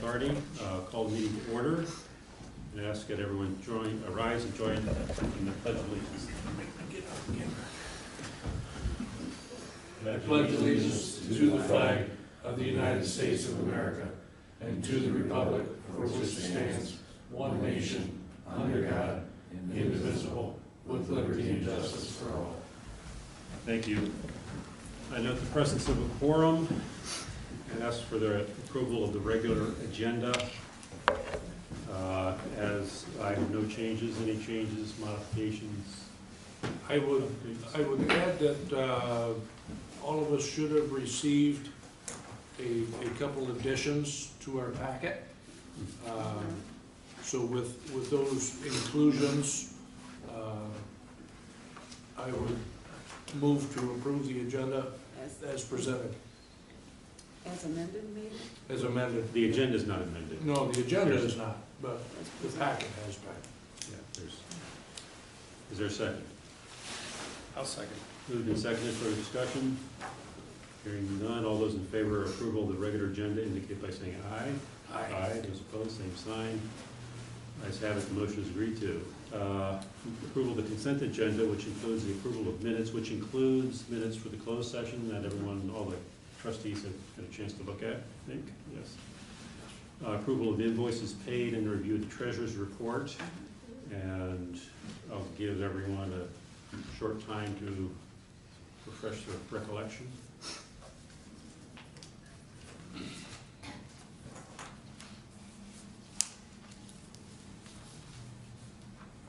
Authority. Call the meeting to order and ask that everyone arise and join in the Pledge of Allegiance. I pledge allegiance to the flag of the United States of America and to the republic for which it stands, one nation, under God, indivisible, with liberty and justice for all. Thank you. I note the presence of a quorum and ask for the approval of the regular agenda. As I have no changes, any changes, modifications? I would add that all of us should have received a couple additions to our packet. So with those inclusions, I would move to approve the agenda as presented. As amended, maybe? As amended. The agenda is not amended. No, the agenda is not, but the packet has been. Yeah, is there a second? I'll second. Moved and seconded for discussion. Hearing none, all those in favor of approval of the regular agenda indicate by saying aye. Aye. Those opposed, same sign. Ayes have it, the motion is agreed to. Approval of the consent agenda, which includes the approval of minutes, which includes minutes for the closed session that everyone, all the trustees have had a chance to look at, I think, yes. Approval of invoices paid and review of the treasurer's report. And I'll give everyone a short time to refresh their recollection.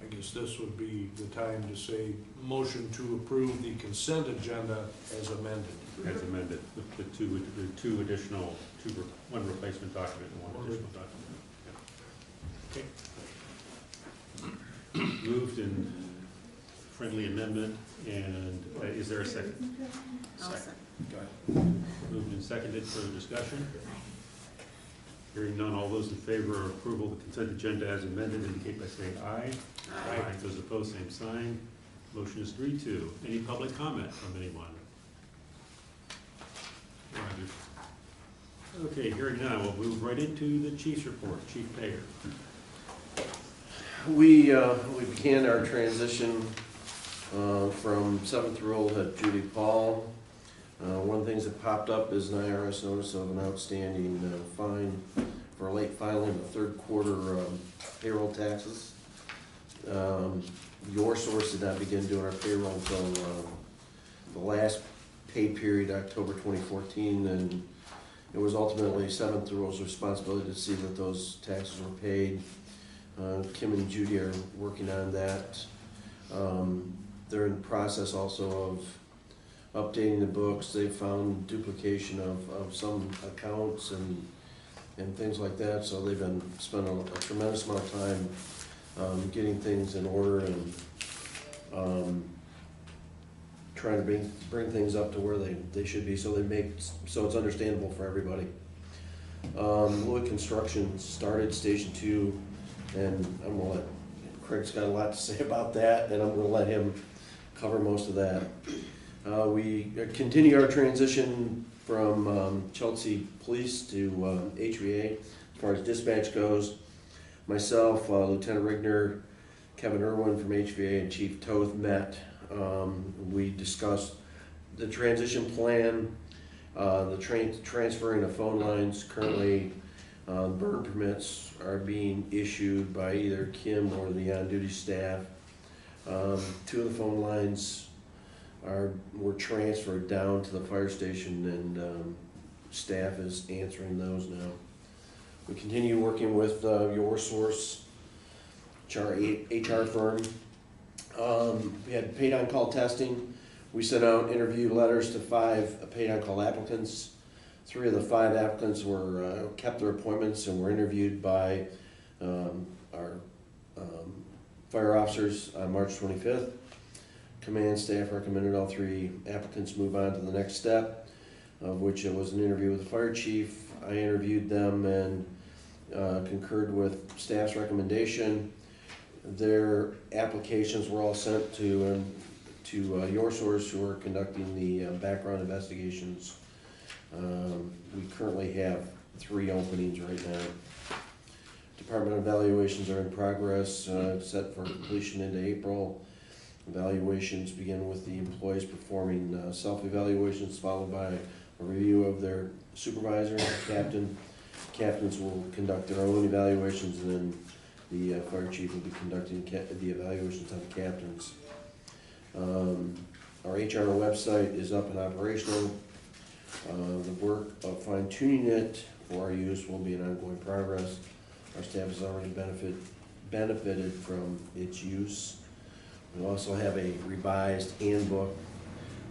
I guess this would be the time to say motion to approve the consent agenda as amended. As amended, with the two additional, one replacement document and one additional document. Yeah. Okay. Moved in friendly amendment, and is there a second? Second. Go ahead. Moved and seconded for the discussion. Hearing none, all those in favor of approval of the consent agenda as amended indicate by saying aye. Aye. Those opposed, same sign. Motion is agreed to. Any public comment from anyone? Okay, hearing none, we'll move right into the chief's report. Chief Payer. We began our transition from 7th rule at Judy Paul. One of the things that popped up is an IRS notice of an outstanding fine for late filing of third quarter payroll taxes. Your source did not begin doing our payroll until the last pay period, October 2014, and it was ultimately 7th rule's responsibility to see that those taxes were paid. Kim and Judy are working on that. They're in the process also of updating the books. They've found duplication of some accounts and things like that, so they've been spending a tremendous amount of time getting things in order and trying to bring things up to where they should be, so it's understandable for everybody. Lloyd Construction started Station 2, and I'm gonna let Craig's got a lot to say about that, and I'm gonna let him cover most of that. We continue our transition from Chelsea Police to HVA as far as dispatch goes. Myself, Lieutenant Rigner, Kevin Irwin from HVA, and Chief Toth met. We discussed the transition plan, the transferring of phone lines. Currently, burn permits are being issued by either Kim or the on-duty staff. 2 of the phone lines were transferred down to the fire station, and staff is answering those now. We continue working with Your Source, HR firm. We had paid on-call testing. We sent out interview letters to 5 paid on-call applicants. 3 of the 5 applicants were kept their appointments and were interviewed by our fire officers on March 25th. Command staff recommended all 3 applicants move on to the next step, of which it was an interview with the fire chief. I interviewed them and concurred with staff's recommendation. Their applications were all sent to Your Source, who are conducting the background investigations. We currently have 3 openings right now. Department evaluations are in progress, set for completion into April. Evaluations begin with the employees performing self-evaluations, followed by a review of their supervisor, captain. Captains will conduct their own evaluations, and then the fire chief will be conducting the evaluations on the captains. Our HR website is up and operational. The work of fine-tuning it for our use will be an ongoing progress. Our staff has already benefited from its use. We also have a revised handbook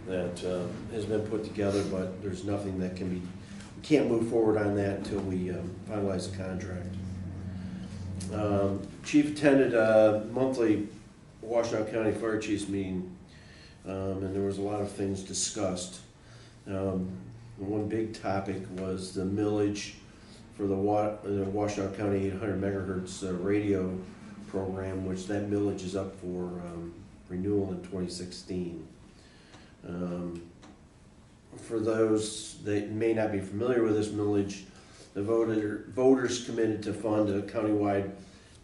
that has been put together, but there's nothing that can be, we can't move forward on that until we finalize the contract. Chief attended a monthly Washtenaw County Fire Chiefs meeting, and there was a lot of things discussed. One big topic was the millage for the Washtenaw County 800 megahertz radio program, which that millage is up for renewal in 2016. For those that may not be familiar with this millage, the voters committed to fund a countywide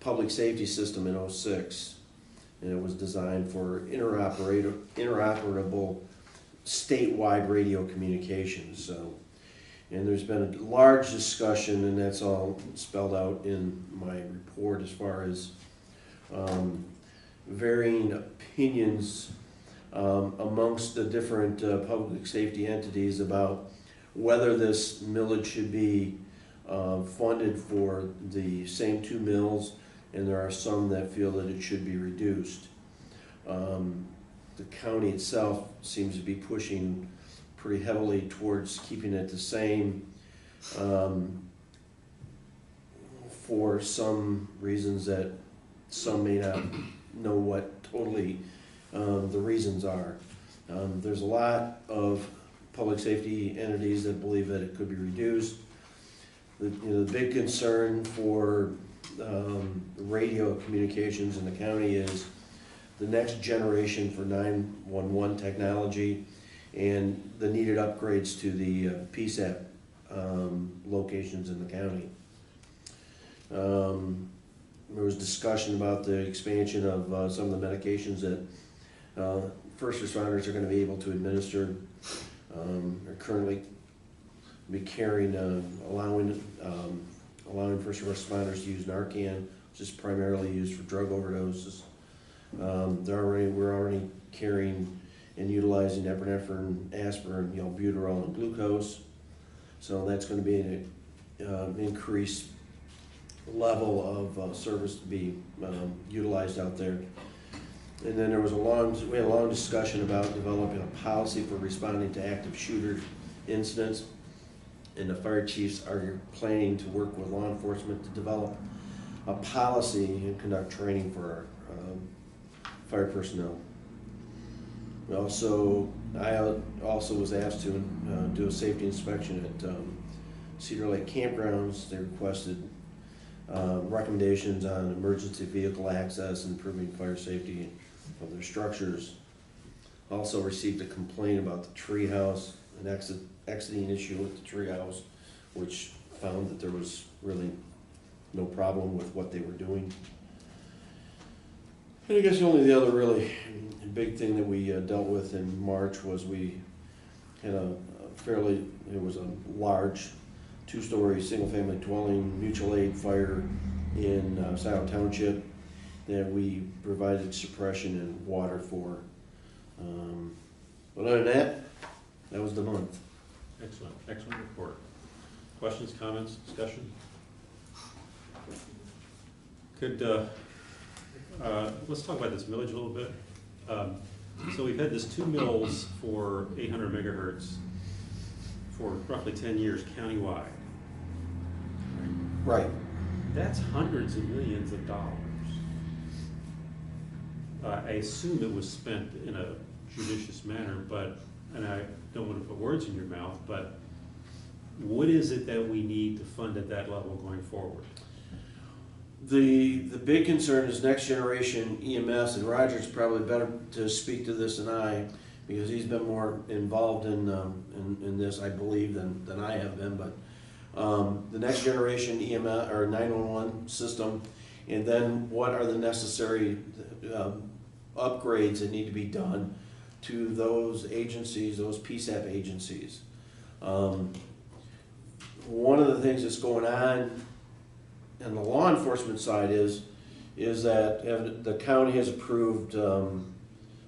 public safety system in '06, and it was designed for interoperable statewide radio communications. So, and there's been a large discussion, and that's all spelled out in my report, as far as varying opinions amongst the different public safety entities about whether this millage should be funded for the same 2 mills, and there are some that feel that it should be reduced. The county itself seems to be pushing pretty heavily towards keeping it the same, for some reasons that some may not know what totally the reasons are. There's a lot of public safety entities that believe that it could be reduced. The big concern for radio communications in the county is the next generation for 911 technology and the needed upgrades to the PSAP locations in the county. There was discussion about the expansion of some of the medications that first responders are going to be able to administer. Are currently be carrying, allowing first responders to use Narcan, which is primarily used for drug overdoses. We're already carrying and utilizing epinephrine, aspirin, albuterol, and glucose. So that's going to be an increased level of service to be utilized out there. And then we had a long discussion about developing a policy for responding to active shooter incidents. And the fire chiefs are planning to work with law enforcement to develop a policy and conduct training for our fire personnel. I also was asked to do a safety inspection at Cedar Lake campgrounds. They requested recommendations on emergency vehicle access and improving fire safety of their structures. Also received a complaint about the tree house, an exiting issue with the tree house, which found that there was really no problem with what they were doing. And I guess the other really big thing that we dealt with in March was we had it was a large 2-story single-family dwelling mutual aid fire in Scioto Township that we provided suppression and water for. But other than that was the month. Excellent, excellent report. Questions, comments, discussion? Let's talk about this millage a little bit. So we've had this 2 mills for 800 megahertz for roughly 10 years countywide. Right. That's hundreds of millions of dollars. I assume it was spent in a judicious manner, and I don't want to put words in your mouth, but what is it that we need to fund at that level going forward? The big concern is next generation EMS, and Roger's probably better to speak to this than I, because he's been more involved in this, I believe, than I have been. But the next generation EMS or 911 system, and then what are the necessary upgrades that need to be done to those agencies, those PSAP agencies. One of the things that's going on the law enforcement side is that the county has approved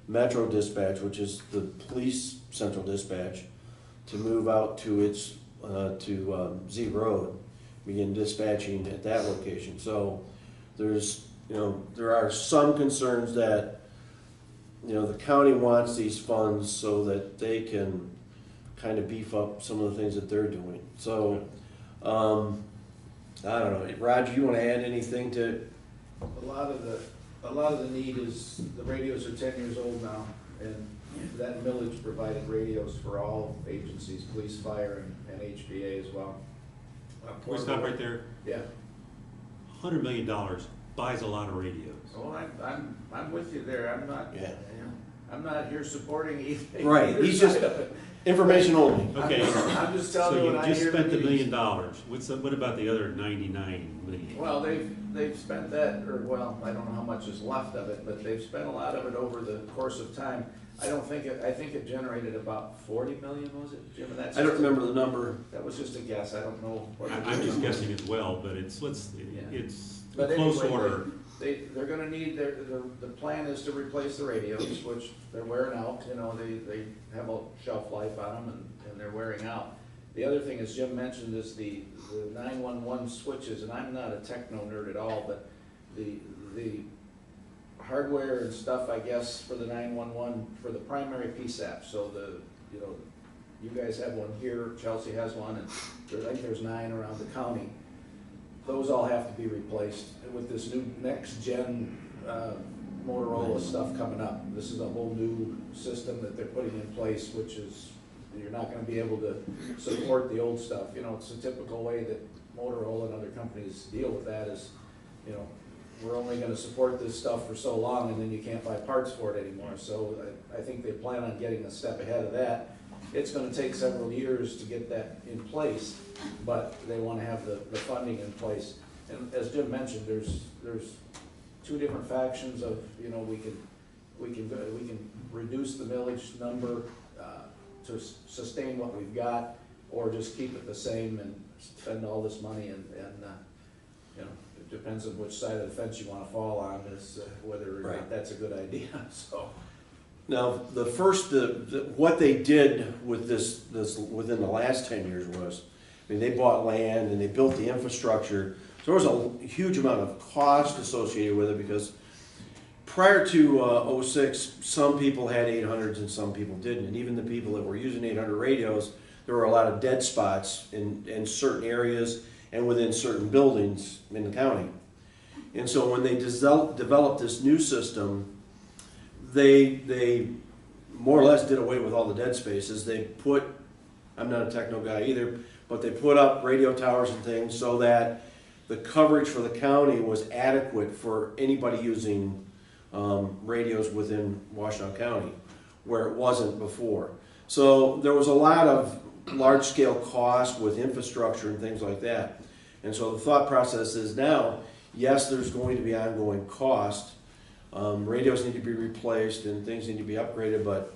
Metro Dispatch, which is the police central dispatch, to move out to its Z Road, begin dispatching at that location. So there are some concerns that the county wants these funds so that they can kind of beef up some of the things that they're doing. So I don't know, Roger, you want to add anything to? A lot of the need is, the radios are 10 years old now, and that millage provided radios for all agencies, police, fire, and HBA as well. Can we stop right there? Yeah. $100 million buys a lot of radios. Well, I'm with you there. Yeah. I'm not here supporting either. Right. He's just information only. Okay. I'm just telling you So what I you just hear. spent $1 million. What about the other 99 million? Well, they've spent that, or well, I don't know how much is left of it, but they've spent a lot of it over the course of time. I think it generated about 40 million, was it, Jim? And I don't remember the number. That was just a guess. I don't know. I'm just guessing as well, but it's But close anyway, order. They're gonna need, the plan is to replace the radios, which they're wearing out, they have a shelf life on them and they're wearing out. The other thing, as Jim mentioned, is the 911 switches, and I'm not a techno nerd at all, but the hardware and stuff, I guess, for the 911, for the primary PSAP, so you guys have one here, Chelsea has one, and I think there's 9 around the county. Those all have to be replaced with this new next gen Motorola stuff coming up. This is a whole new system that they're putting in place, which is, you're not going to be able to support the old stuff. It's a typical way that Motorola and other companies deal with that is, we're only going to support this stuff for so long, and then you can't buy parts for it anymore. So I think they plan on getting a step ahead of that. It's going to take several years to get that in place, but they want to have the funding in place. And as Jim mentioned, there's 2 different factions of, we can reduce the millage number to sustain what we've got, or just keep it the same and spend all this money and it depends on which side of the fence you want to fall on, is whether or not that's a good idea. So. Now, what they did with this within the last 10 years was, they bought land and they built the infrastructure. So there was a huge amount of cost associated with it, because prior to 06, some people had 800s and some people didn't. And even the people that were using 800 radios, there were a lot of dead spots in certain areas and within certain buildings in the county. And so when they developed this new system, they more or less did away with all the dead spaces. They put, I'm not a techno guy either, but they put up radio towers and things so that the coverage for the county was adequate for anybody using radios within Washtenaw County, where it wasn't before. So there was a lot of large-scale cost with infrastructure and things like that. And so the thought process is now, yes, there's going to be ongoing cost. Radios need to be replaced and things need to be upgraded, but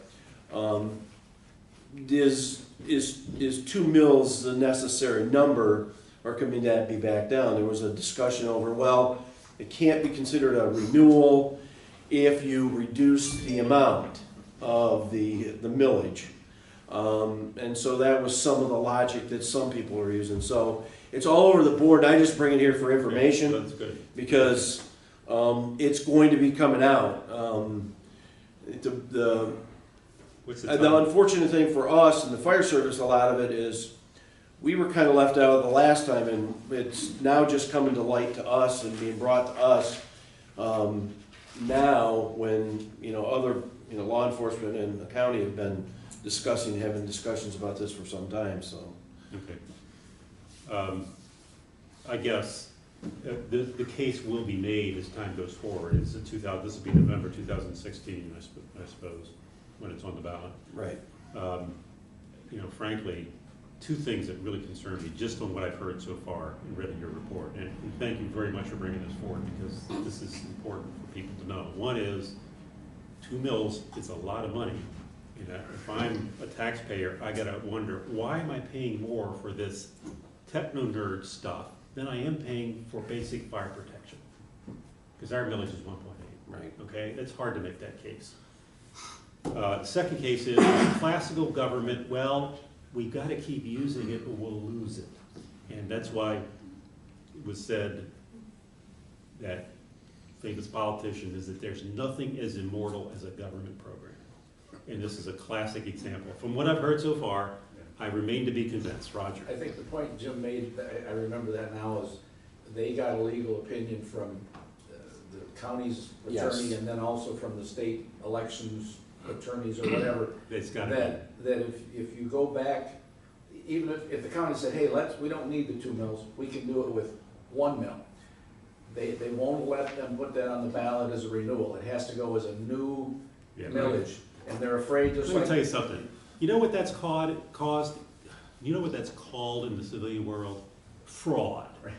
is 2 mils the necessary number, or can that be backed down? There was a discussion over, well, it can't be considered a renewal if you reduce the amount of the millage. And so that was some of the logic that some people are using. So it's all over the board. I just bring it here for information. That's good. Because it's going to be coming out. What's The time? unfortunate thing for us and the fire service, a lot of it is, we were kind of left out of the last time, and it's now just coming to light to us and being brought to us now when other law enforcement and the county have been having discussions about this for some time. So Okay. I guess the case will be made as time goes forward. This will be November 2016, I suppose, when it's on the ballot. right. Frankly, two things that really concern me, just on what I've heard so far and read in your report. And thank you very much for bringing this forward, because this is important for people to know. One is, 2 mills is a lot of money. You know, if I'm a taxpayer, I gotta wonder, why am I paying more for this techno-nerd stuff than I am paying for basic fire protection? Because our millage is 1.8. Right. Okay, it's hard to make that case. The second case is classical government. Well, we got to keep using it or we'll lose it. And that's why it was said that famous politician is that there's nothing as immortal as a government program. And this is a classic example. From what I've heard so far, I remain to be convinced. Roger. I think the point Jim made, I remember that now, is they got a legal opinion from the county's attorney, Yes. and then also from the state elections attorneys or whatever, It's got to that if you go back, even if the county said, hey, we don't need the 2 mills, we can do it with 1 mill. They won't let them put that on the ballot as a renewal. It has to go as a new millage, and they're afraid just Let me like. tell you something. You know what that's caused? You know what that's called in the civilian world? Fraud. Right.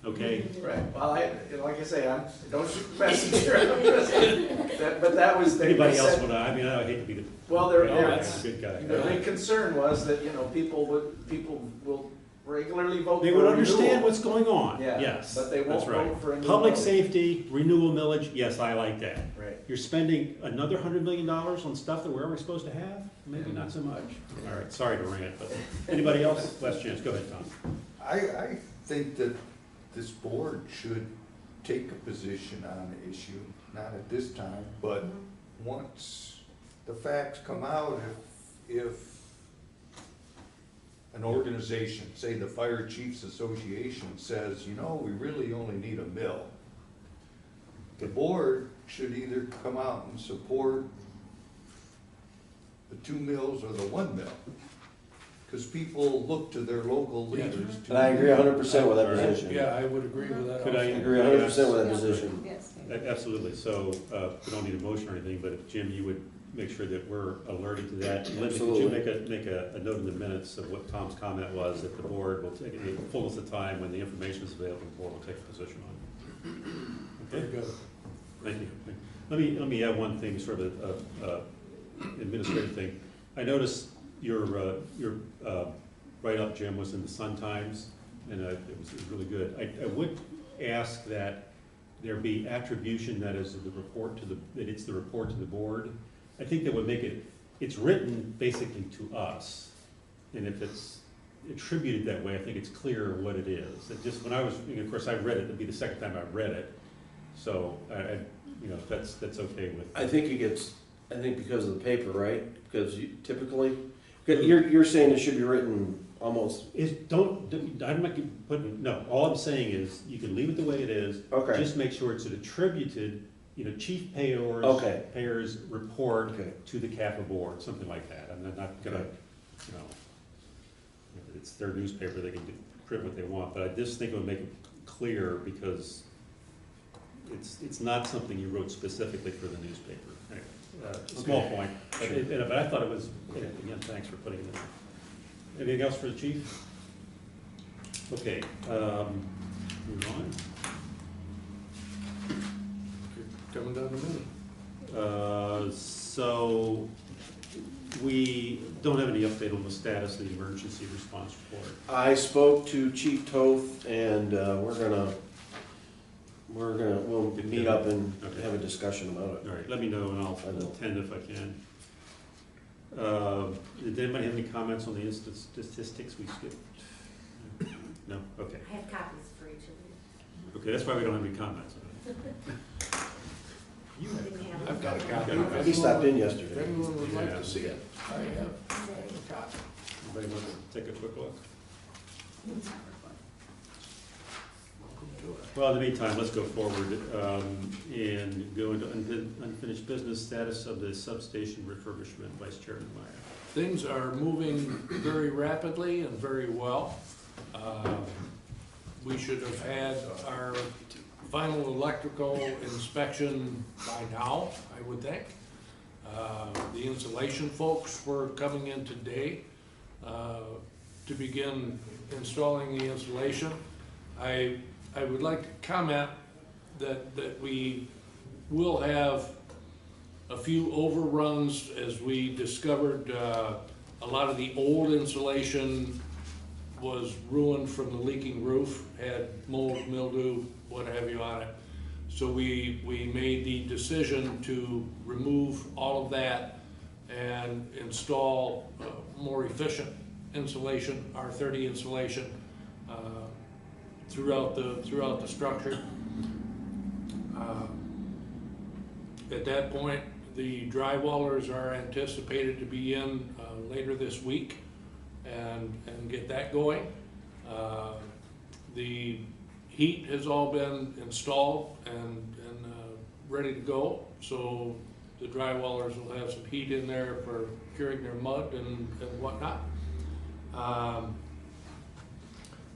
Okay? Right, well, like I say, don't shoot the messenger. But that was. they Anybody else said- would, I mean, I hate to be the. Well, that's a good guy. the big concern was that, people will regularly vote for They a would renewal. understand what's going on. Yeah, Yes, but they won't that's right. vote for a new Public millage. safety, renewal millage, yes, I like that. Right. You're spending another $100 million on stuff that we're already supposed to have? Maybe not so much. All right, sorry to rant, but anybody else? Last chance, go ahead, Tom. I think that this board should take a position on the issue, not at this time, but once the facts come out, if an organization, say the Fire Chiefs Association, says, we really only need a mill, the board should either come out and support the 2 mills or the 1 mill. Because people look to their local Yes. leaders to. And I agree 100% with that All right. position. Yeah, I would agree with that Could I also. I agree 100% with that position. Yes. Absolutely. So we don't need a motion or anything, but if Jim, you would make sure that we're alerted to that. And Linda, could you make a note in the minutes of what Tom's comment was, that the board will take, in the fullness of time, when the information is available, the board will take a position on it. Very Okay? good. Thank you. Let me add one thing, sort of a administrative thing. I noticed your write-up, Jim, was in the Sun-Times, and it was really good. I would ask that there be attribution that is the report to it's the report to the board. I think that would make it's written basically to us, and if it's attributed that way, I think it's clear what it is. It just, when I was, of course, I read it, it'd be the second time I read it, so if that's okay with. I think because of the paper, right? Because typically, you're saying it should be written almost. I'm not putting, no, all I'm saying is, you can leave it the way it is. Okay. Just make sure it's an attributed, chief Okay. payers report Okay. to the CAFA board, something like that. I'm not gonna, Okay. if it's their newspaper, they can print what they want, but I just think it would make it clear, because it's not something you wrote specifically for the newspaper. Anyway, small point, but I thought it was, again, thanks for putting it in. Anything else for the chief? Okay, move on. Coming down the minute. So, we don't have any update on the status of the emergency response report. I spoke to Chief Toth, and we'll meet up and Okay. have a discussion about it. All right, let me know and I'll I will. attend if I can. Did anybody have any comments on the statistics we skipped? No? Okay. I have copies for each of you. Okay, that's why we don't have any comments. You have a Didn't comment. have I've got a Got copy. it. If He stopped in If yesterday. anyone would like Yeah. to see it, I have a copy. Anybody want to take a quick look? Welcome to it. Well, in the meantime, let's go forward and go into unfinished business. Status of the substation refurbishment, Vice Chairman Meyer. Things are moving very rapidly and very well. We should have had our final electrical inspection by now, I would think. The insulation folks were coming in today. to begin installing the insulation. I would like to comment that we will have a few overruns as we discovered a lot of the old insulation was ruined from the leaking roof, had mold, mildew, what have you on it. So we made the decision to remove all of that and install more efficient insulation, R30 insulation, throughout the structure. At that point, the drywallers are anticipated to be in later this week and get that going. The heat has all been installed and ready to go, so the drywallers will have some heat in there for curing their mud and whatnot.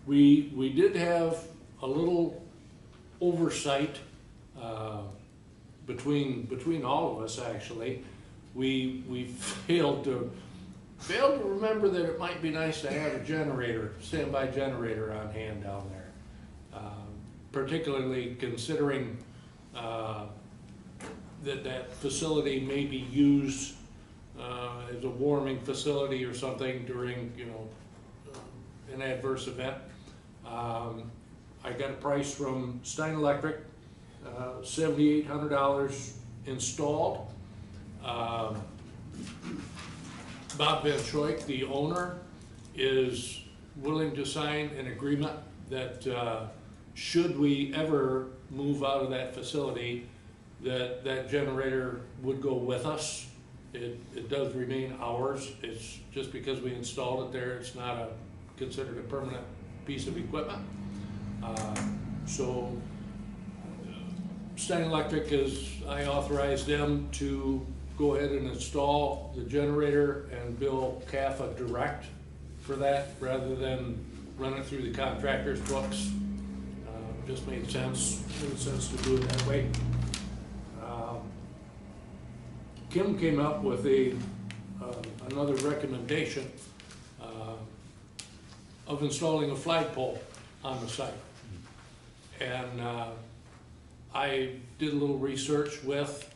We did have a little oversight between all of us, actually. We failed to remember that it might be nice to have a generator, standby generator on hand down there. Particularly considering that facility may be used as a warming facility or something during, an adverse event. I got a price from Stein Electric, $7,800 installed. Bob Van Schoik, the owner, is willing to sign an agreement that should we ever move out of that facility, that generator would go with us. It does remain ours. It's just because we installed it there, it's not considered a permanent piece of equipment. So Stein Electric I authorized them to go ahead and install the generator and bill CAFA direct for that rather than run it through the contractor's books. Just made sense to do it that way. Kim came up with another recommendation of installing a flagpole on the site. And I did a little research with,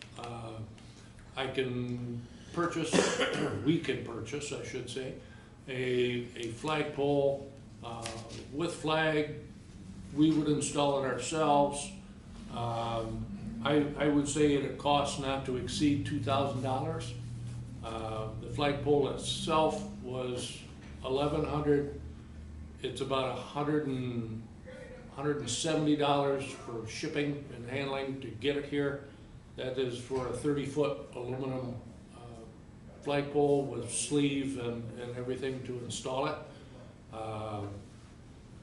I can purchase, we can purchase, I should say, a flagpole with flag. We would install it ourselves. I would say at a cost not to exceed $2,000. The flagpole itself was $1,100. It's about $170 for shipping and handling to get it here. That is for a 30-foot aluminum flagpole with sleeve and everything to install it.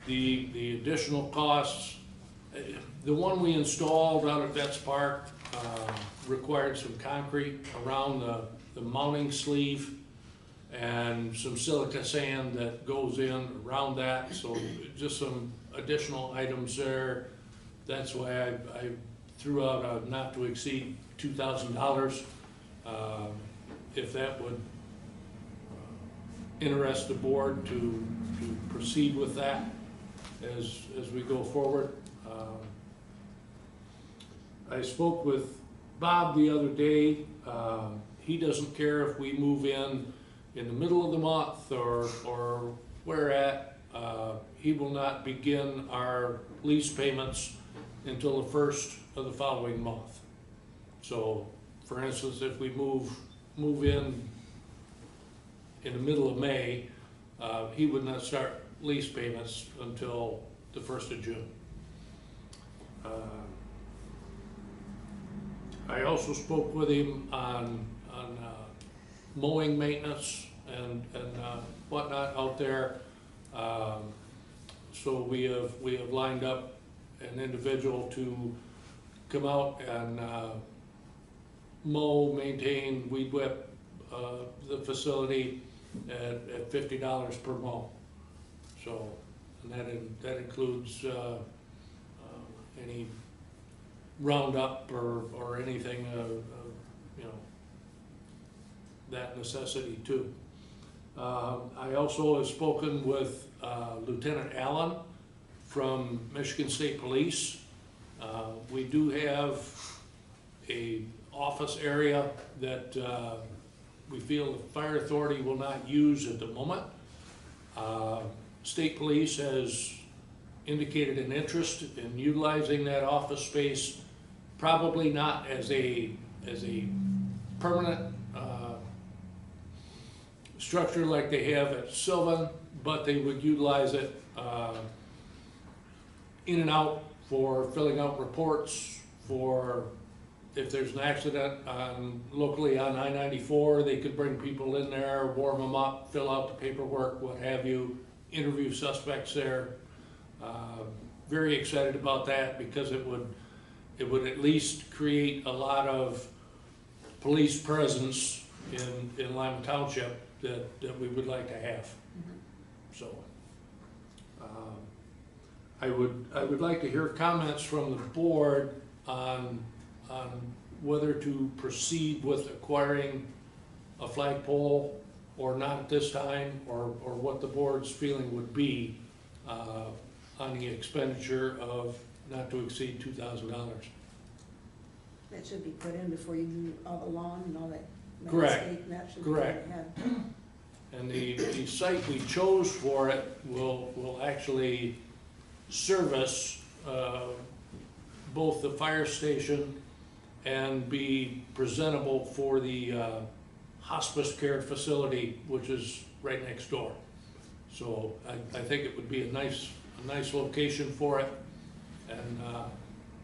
The additional costs, the one we installed out at Vets Park required some concrete around the mounting sleeve and some silica sand that goes in around that, so just some additional items there. That's why I threw out a not to exceed $2,000. If that would interest the board to proceed with that as we go forward. I spoke with Bob the other day. He doesn't care if we move in the middle of the month or where at. He will not begin our lease payments until the first of the following month. So, for instance, if we move in the middle of May, he would not start lease payments until the 1st of June. I also spoke with him on mowing maintenance and whatnot out there. So we have lined up an individual to come out and mow, maintain, weed whip the facility at $50 per mow. So, and that includes any roundup or anything, that necessity too. I also have spoken with Lieutenant Allen from Michigan State Police. We do have a office area that we feel the fire authority will not use at the moment. State Police has indicated an interest in utilizing that office space, probably not as a permanent structure like they have at Sylvan, but they would utilize it in and out for filling out reports, for if there's an accident locally on I-94, they could bring people in there, warm them up, fill out the paperwork, what have you, interview suspects there. Very excited about that because it would at least create a lot of police presence in Lima Township that we would like to have. So I would like to hear comments from the board on whether to proceed with acquiring a flagpole or not at this time, or what the board's feeling would be on the expenditure of not to exceed $2,000. That should be put in before you do all the lawn and all that. Correct. landscape, and that should be Correct. ahead. And the site we chose for it will actually service both the fire station and be presentable for the hospice care facility, which is right next door. So I think it would be a nice location for it, and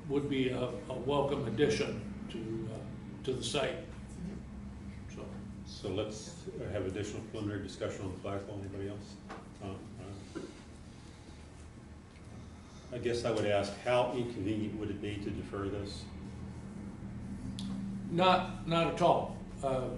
would be a welcome addition to the site. So let's have additional preliminary discussion on the flagpole. Anybody else? I guess I would ask, how inconvenient would it be to defer this? Not at all.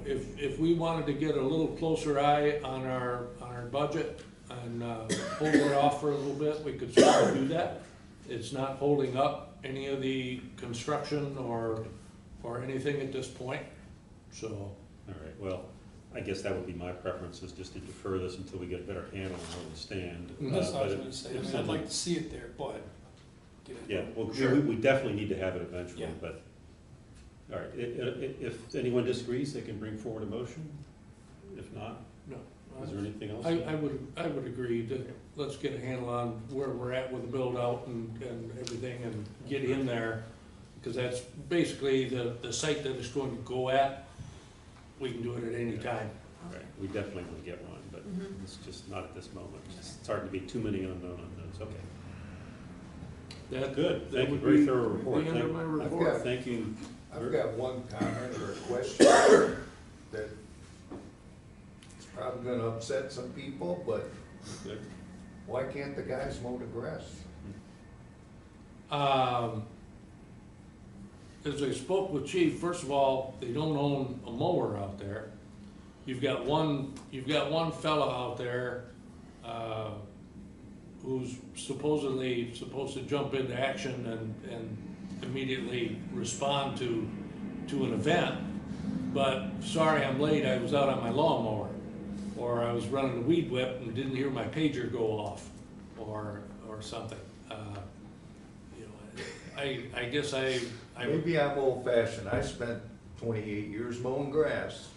If we wanted to get a little closer eye on our budget and hold it off for a little bit, we could certainly do that. It's not holding up any of the construction or anything at this point, so. All right, well, I guess that would be my preference, is just to defer this until we get a better handle on where we stand. That's what I was But gonna say, I if mean, I'd like to see it there, but. get it- Yeah, well, Sure. we definitely need to have it eventually, Yeah. but, all right, if anyone disagrees, they can bring forward a motion. If not, No. is there anything else? I would agree that let's get a handle on where we're at with the build out and everything, and get in there, because that's basically the site that it's going to go at. We can do it at any time. Right, we definitely will get one, but Mhm. it's just not at this moment. It's hard to be too many unknowns, okay. That Good, that thank you, would very be- thorough would report. be under Thank- my I've report. got- Thank you. I've got one comment or a question that it's probably gonna upset some people, but Good. why can't the guys mow the grass? As I spoke with Chief, first of all, they don't own a mower out there. You've got one fella out there, who's supposedly supposed to jump into action and immediately respond to an event. But sorry, I'm late, I was out on my lawnmower, or I was running a weed whip and didn't hear my pager go off, or something. You know, I guess I Maybe I'm old fashioned, I spent 28 years mowing grass.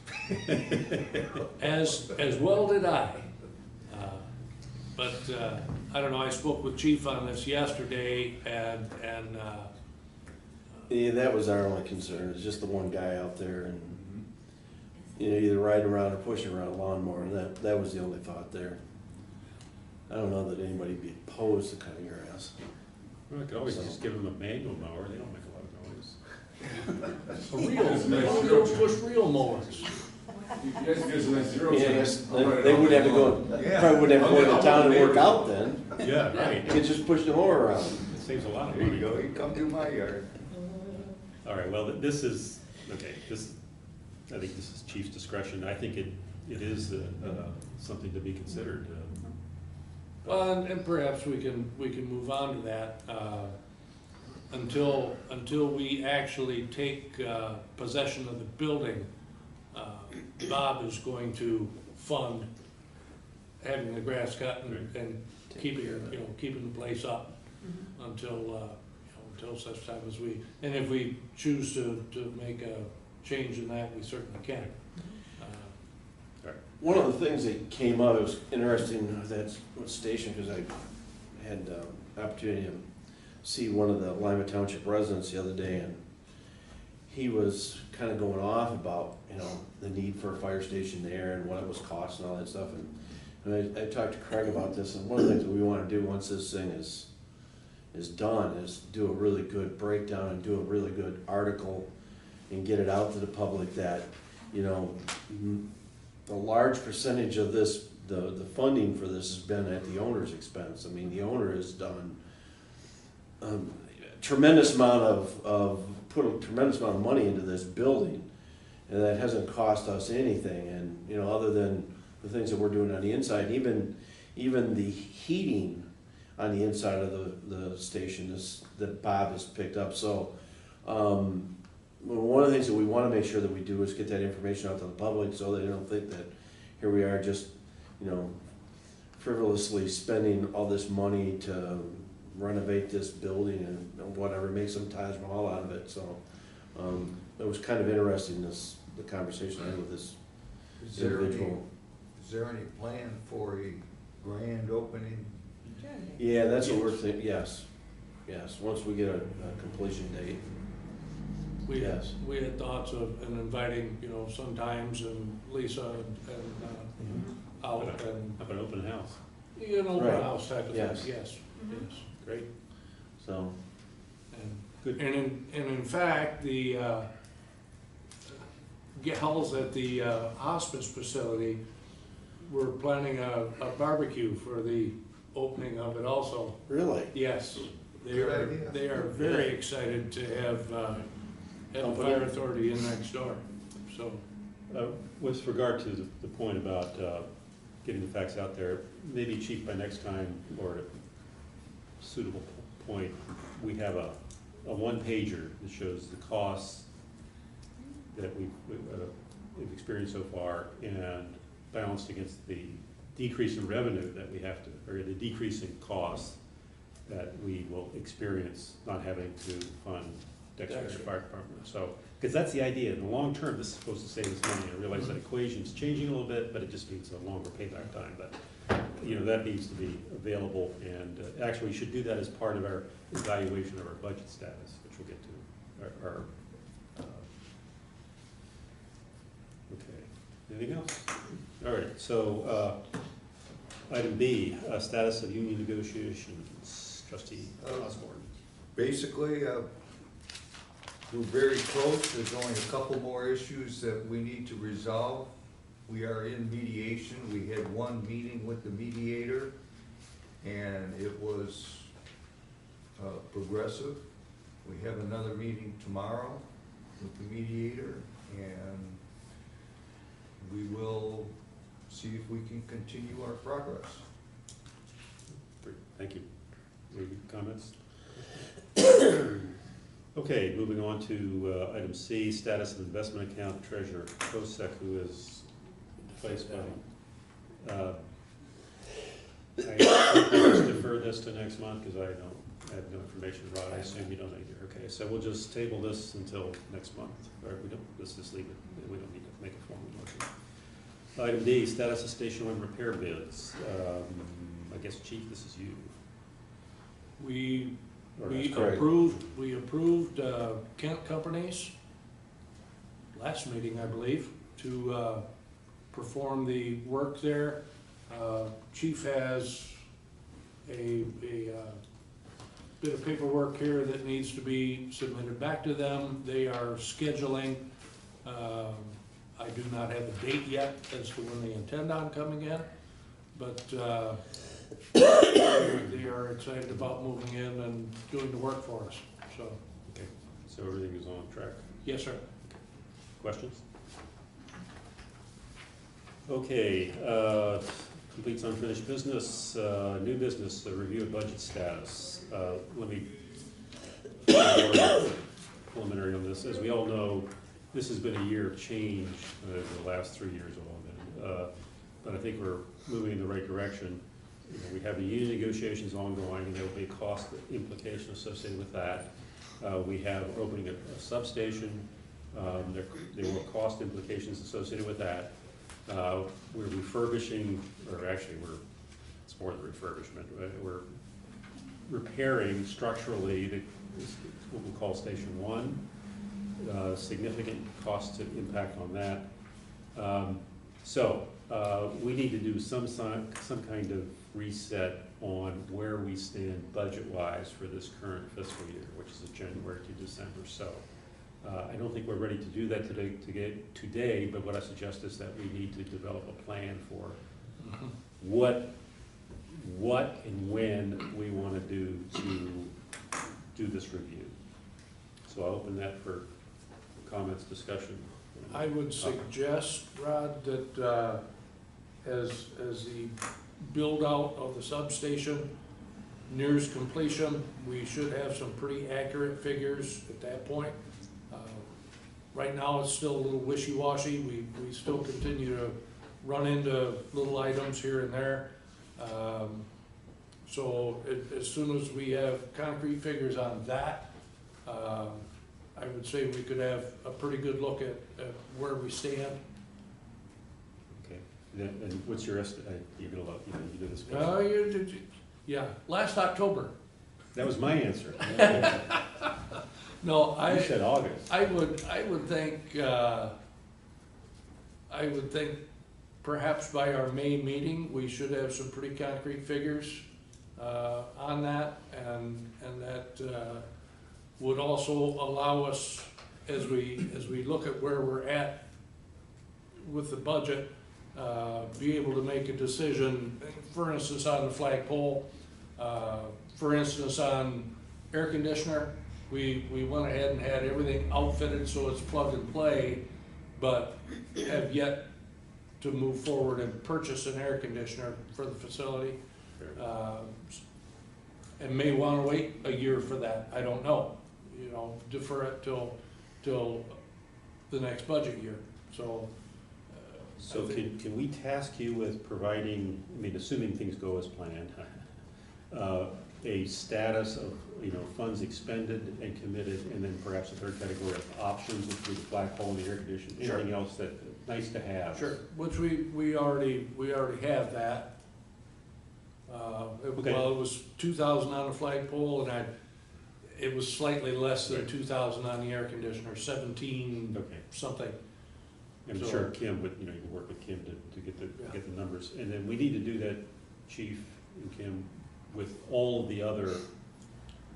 as well did I. But I don't know, I spoke with Chief on this yesterday, and Yeah, that was our only concern, is just the one guy out there and, you know, either riding around or pushing around a lawnmower. That was the only thought there. I don't know that anybody would be opposed to cutting grass. Well, I could always just give them a manual mower, they don't make a lot of noise. a real push reel mowers. You guys give us a nice zero. Yeah, I cent. guess I'll write it they on would have to there. go, Yeah. probably wouldn't have to go I'll into get town and work neighbors. out then. Yeah, right, You could just push the mower around. it saves a lot of There you money. go, you come to my yard. All right, well, this is, okay, I think this is Chief's discretion. I think it is something to be considered. Well, and perhaps we can move on to that, until we actually take possession of the building. Bob is going to fund having the grass cut and keeping, keeping the place up until, until such time as and if we choose to make a change in that, we certainly can. One of the things that came out, it was interesting, that station, because I had the opportunity to see one of the Lima Township residents the other day, and he was kind of going off about, the need for a fire station there and what it was costing and all that stuff. And I talked to Craig about this, and one of the things that we want to do once this thing is done is do a really good breakdown and do a really good article and get it out to the public that, a large percentage of this, the funding for this has been at the owner's expense. I mean, the owner has done tremendous amount put a tremendous amount of money into this building, and that hasn't cost us anything. And other than the things that we're doing on the inside, even the heating on the inside of the station that Bob has picked up. So one of the things that we want to make sure that we do is get that information out to the public, so they don't think that here we are just frivolously spending all this money to renovate this building and whatever, make some Taj Mahal out of it. So it was kind of interesting, the conversation I had with this individual. Is there any plan for a grand opening? Yeah, that's what we're thinking. Yes, once we get a completion date. We had thoughts of inviting, sometimes, and Lisa and out and Have an open house. an open Right. house type of thing. Yes. Yes. Great. So And Good. in fact, the gals at the hospice facility were planning a barbecue for the opening of it also. really, Yes, Good idea. they are very excited to have the fire authority in next door, so. With regard to the point about getting the facts out there, maybe Chief, by next time, or at a suitable point, we have a one-pager that shows the costs that we've experienced so far and balanced against the decrease in revenue that we have to, or the decrease in costs that we will experience not having to fund Dexter Fire Department. So, because that's the idea, in the long term, this is supposed to save us money. I realize that equation's changing a little bit, but it just means a longer payback time. But, that needs to be available, and actually, we should do that as part of our evaluation of our budget status, which we'll get to. Okay, anything else? All right, so, item B, status of union negotiations. Trustee Osborne. Basically, we're very close. There's only a couple more issues that we need to resolve. We are in mediation. We had one meeting with the mediator, and it was progressive. We have another meeting tomorrow with the mediator, and we will see if we can continue our progress. Great, thank you. Any comments? Okay, moving on to item C, status of investment account treasurer Kosek, who is replaced by. I just defer this to next month because I have no information about it. I assume you don't either. Okay, so we'll just table this until next month. Or let's just leave it. We don't need to make a formal motion. Item D, status of Station 1 repair bids. I guess Chief, this is you. We Or that's correct. approved Kent Companies last meeting, I believe, to perform the work there. Chief has a bit of paperwork here that needs to be submitted back to them. They are scheduling. I do not have a date yet as to when they intend on coming in, but they are excited about moving in and doing the work for us, so. Okay, so everything is on track. Yes, sir. Questions? Okay, completes unfinished business, new business, the review of budget status. Let me preliminary on this. As we all know, this has been a year of change, the last 3 years have all been. but I think we're moving in the right direction. You know, we have the union negotiations ongoing, and there will be a cost implication associated with that. We have opening a substation. There were cost implications associated with that. We're refurbishing, or actually it's more than refurbishment. We're repairing structurally what we call Station 1. Significant cost to impact on that. So we need to do some kind of reset on where we stand budget-wise for this current fiscal year, which is January to December. So I don't think we're ready to do that today, but what I suggest is that we need to develop a plan for what and when we want to do this review. So I'll open that for comments, discussion. I would suggest, Rod, that as the build-out of the substation nears completion, we should have some pretty accurate figures at that point. Right now, it's still a little wishy-washy. We still continue to run into little items here and there. So as soon as we have concrete figures on that, I would say we could have a pretty good look at where we stand. Okay. And what's your estimate? You're gonna let, you do this. Yeah, last October. That was my answer. No, You said August. I would think perhaps by our May meeting, we should have some pretty concrete figures on that, and that would also allow us, as we look at where we're at with the budget, be able to make a decision, for instance, on the flagpole, for instance, on air conditioner. We went ahead and had everything outfitted so it's plug and play, but have yet to move forward and purchase an air conditioner for the facility. And may want to wait a year for that, I don't know. You know, defer it till the next budget year, so. So can we task you with providing, I mean, assuming things go as planned, a status of, funds expended and committed, and then perhaps a third category of options, which would be the flagpole and the air conditioning, Sure. anything else that, nice to have? Sure, which we already have that. Okay. Well, it was 2,000 on the flagpole, and it was slightly less than 2,000 on the air conditioner, 17 Okay. something. I'm So- sure Kim would, you can work with Kim to get the numbers. And then we need to do that, Chief and Kim, with all of the other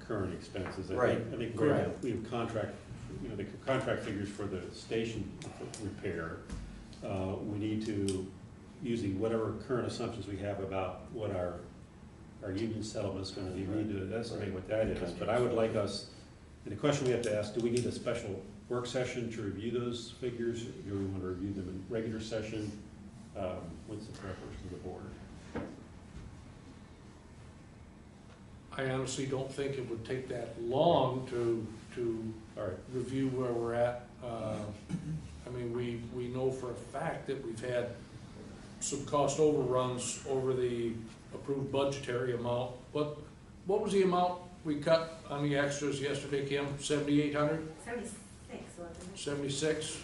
current expenses. Right. I think Correct. we have contract, the contract figures for the station repair. We need to, using whatever current assumptions we have about what our union settlement's gonna be, we need to estimate what that is. But I would like us, and the question we have to ask, do we need a special work session to review those figures? Do we want to review them in regular session? What's the preference of the board? I honestly don't think it would take that long to All right. review where we're at. I mean, we know for a fact that we've had some cost overruns over the approved budgetary amount. What was the amount we cut on the extras yesterday, Kim? 7,800? 76, wasn't it? 76,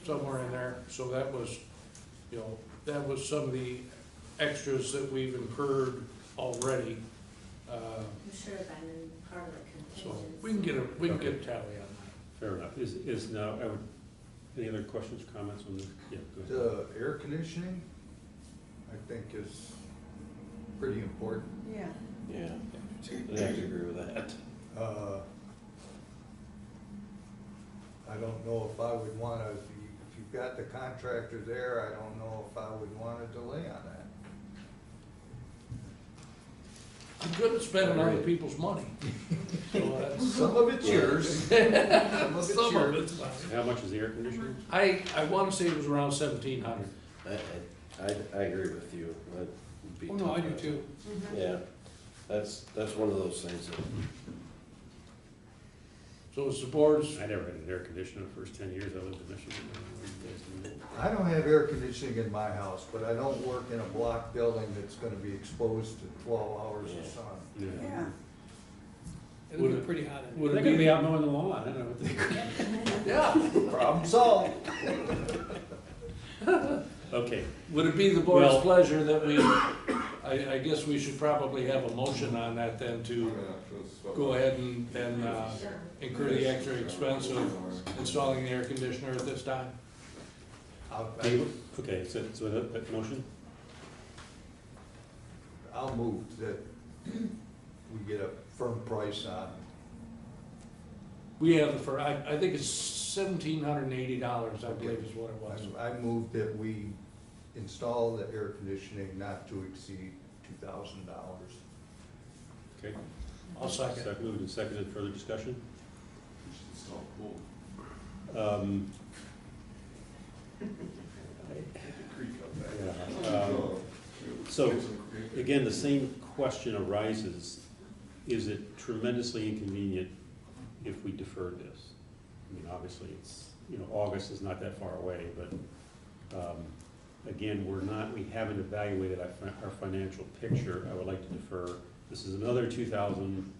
somewhere in there. So that was, that was some of the extras that we've incurred already. I'm sure been in part of the So contingency. we can get a tally on that. Fair enough. Is now, any other questions, comments on this? Yeah, go ahead. The air conditioning, I think is pretty important. Yeah. Yeah, I have to agree with that. I don't know if I would wanna, if you've got the contractor there, I don't know if I would wanna delay on that. I'm good at spending other people's money. So that's, Some of it's yours. Some of it's some of yours. it's mine. How much is the air conditioner? I want to say it was around 1,700. I agree with you. That would be Oh, no, I do tough. too. Mhm. Yeah, that's one of those things that, So it's the board's, I never had an air conditioner the first 10 years I lived in Michigan. Where you guys do it. I don't have air conditioning in my house, but I don't work in a block building that's gonna be exposed to 12 hours of sun. Yeah. It'll be pretty hot in would They're it gonna be, be out mowing the lawn, I don't know what they. yeah, Problem solved. Okay, would it be the board's Well- pleasure that we, I guess we should probably have a motion on that then to go ahead and incur the extra expense of installing the air conditioner at this time? okay, so that motion? I'll move that we get a firm price on. We have for, I think it's $1,780, I believe is what it was. I move that we install the air conditioning not to exceed $2,000. Okay. I'll second. Moved and seconded, further discussion? So, again, the same question arises, is it tremendously inconvenient if we defer this? I mean, obviously, it's, August is not that far away, but, again, we haven't evaluated our financial picture. I would like to defer. This is another 2,000.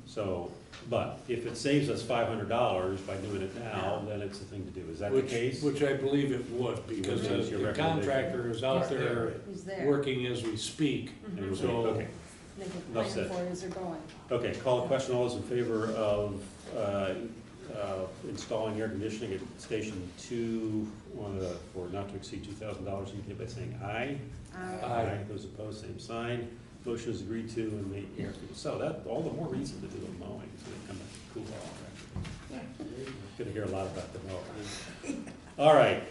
So, but if it saves us $500 by doing it now, then it's a thing to do. Is that the case? Which I believe it would, because Which is your the recommendation? contractor is out there He's there. working as we speak. And So- okay, Make a Enough plan said. for it as they're going. okay, call the question. All those in favor of installing air conditioning at Station 2 for not to exceed $2,000, indicate by saying aye. Aye. Those opposed, same sign. Motion is agreed to, and the air, so that, all the more reason to do the mowing, so they come and cool off. Gonna hear a lot about the mowing. All right,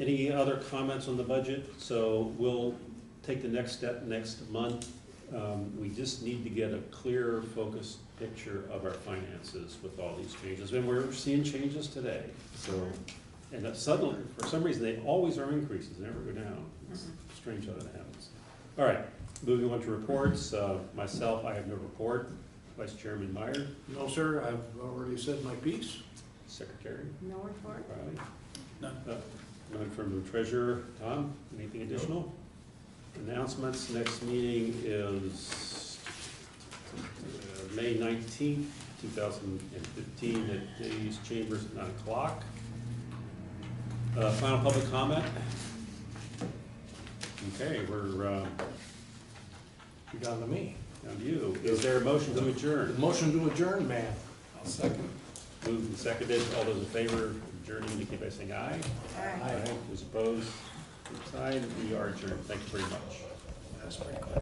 any other comments on the budget? So we'll take the next step next month. We just need to get a clear, focused picture of our finances with all these changes, and we're seeing changes today, so. And that suddenly, for some reason, they always are increases, they never go down. It's strange how that happens. All right, moving on to reports. Myself, I have no report. Vice Chairman Meyer, No, sir, I've already said my piece. Secretary No report? Riley. None. None from the Treasurer. Tom, anything additional? Announcements, next meeting is May 19th, 2015 at Days Chambers at 9 o'clock. Final public comment? Okay, we're You down to me. down to you. Is there a motion to The adjourn? motion to adjourn, man. I'll second. Moved and seconded. All those in favor of adjourning indicate by saying aye. Aye. Those opposed, same sign. We are adjourned. Thank you very much. That's pretty close.